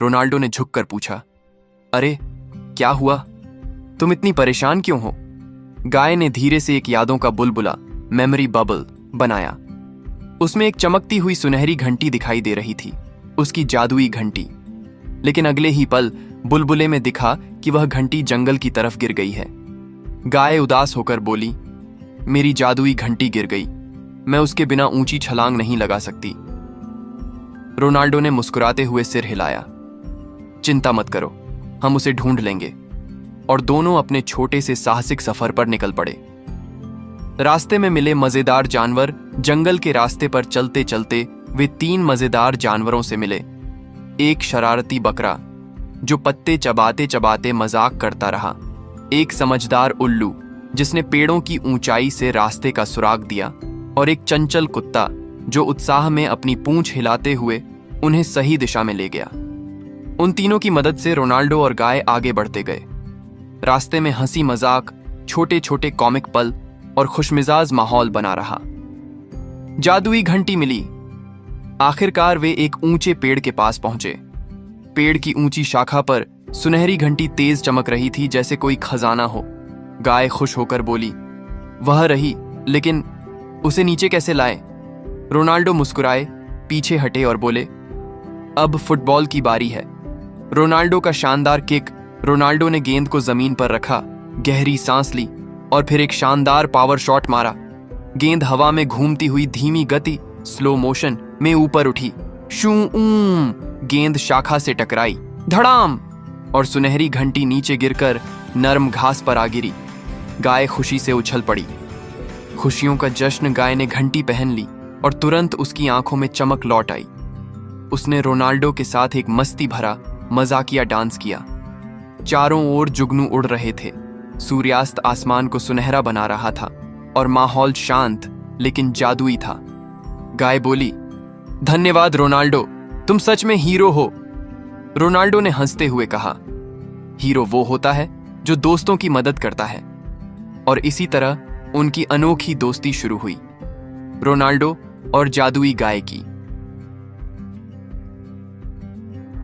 Ronaldo ने झुककर पूछा, अरे क्या हुआ? तुम इतनी परेशान क्यों हो? गाय ने धीरे से एक यादों का बुलबुला, मेमोरी बबल बनाया। उसमें एक चमकती हुई सुनहरी घंटी दिखाई दे रही थी, उसकी जादुई घंटी। लेकिन अगले ही पल बुलबुले में दिखा कि वह घंटी जंगल की तरफ गिर गई है। गाय उदास होकर बोली, मेरी जादुई घंटी गिर गई, मैं उसके बिना ऊंची छलांग नहीं लगा सकती। रोनाल्डो ने मुस्कुराते हुए सिर हिलाया, चिंता मत करो, हम उसे ढूंढ लेंगे। और दोनों अपने छोटे से साहसिक सफर पर निकल पड़े। रास्ते में मिले मजेदार जानवर। जंगल के रास्ते पर चलते चलते वे 3 मजेदार जानवरों से मिले। एक शरारती बकरा जो पत्ते चबाते चबाते मजाक करता रहा, एक समझदार उल्लू जिसने पेड़ों की ऊंचाई से रास्ते का सुराग दिया, और एक चंचल कुत्ता जो उत्साह में अपनी पूंछ हिलाते हुए उन्हें सही दिशा में ले गया। उन तीनों की मदद से रोनाल्डो और गाय आगे बढ़ते गए। रास्ते में हंसी मजाक, छोटे छोटे कॉमिक पल और खुशमिजाज माहौल बना रहा। जादुई घंटी मिली। आखिरकार वे एक ऊंचे पेड़ के पास पहुंचे। पेड़ की ऊंची शाखा पर सुनहरी घंटी तेज चमक रही थी, जैसे कोई खजाना हो। गाय खुश होकर बोली, वह रही, लेकिन उसे नीचे कैसे लाए? रोनाल्डो मुस्कुराए, पीछे हटे और बोले, अब फुटबॉल की बारी है। रोनाल्डो का शानदार किक। रोनाल्डो ने गेंद को जमीन पर रखा, गहरी सांस ली और फिर एक शानदार पावर शॉट मारा। गेंद हवा में घूमती हुई धीमी गति, स्लो मोशन में ऊपर उठी। शू ऊम, गेंद शाखा से टकराई, धड़ाम, और सुनहरी घंटी नीचे गिरकर नरम घास पर आ गिरी। गाय खुशी से उछल पड़ी। खुशियों का जश्न। गाय ने घंटी पहन ली और तुरंत उसकी आंखों में चमक लौट आई। उसने रोनाल्डो के साथ एक मस्ती भरा मजाकिया डांस किया। चारों ओर जुगनू उड़ रहे थे। सूर्यास्त आसमान को सुनहरा बना रहा था और माहौल शांत लेकिन जादुई था। गाय बोली, धन्यवाद रोनाल्डो, तुम सच में हीरो हो। रोनाल्डो ने हंसते हुए कहा, हीरो वो होता है जो दोस्तों की मदद करता है। और इसी तरह उनकी अनोखी दोस्ती शुरू हुई, रोनाल्डो और जादुई गाय की।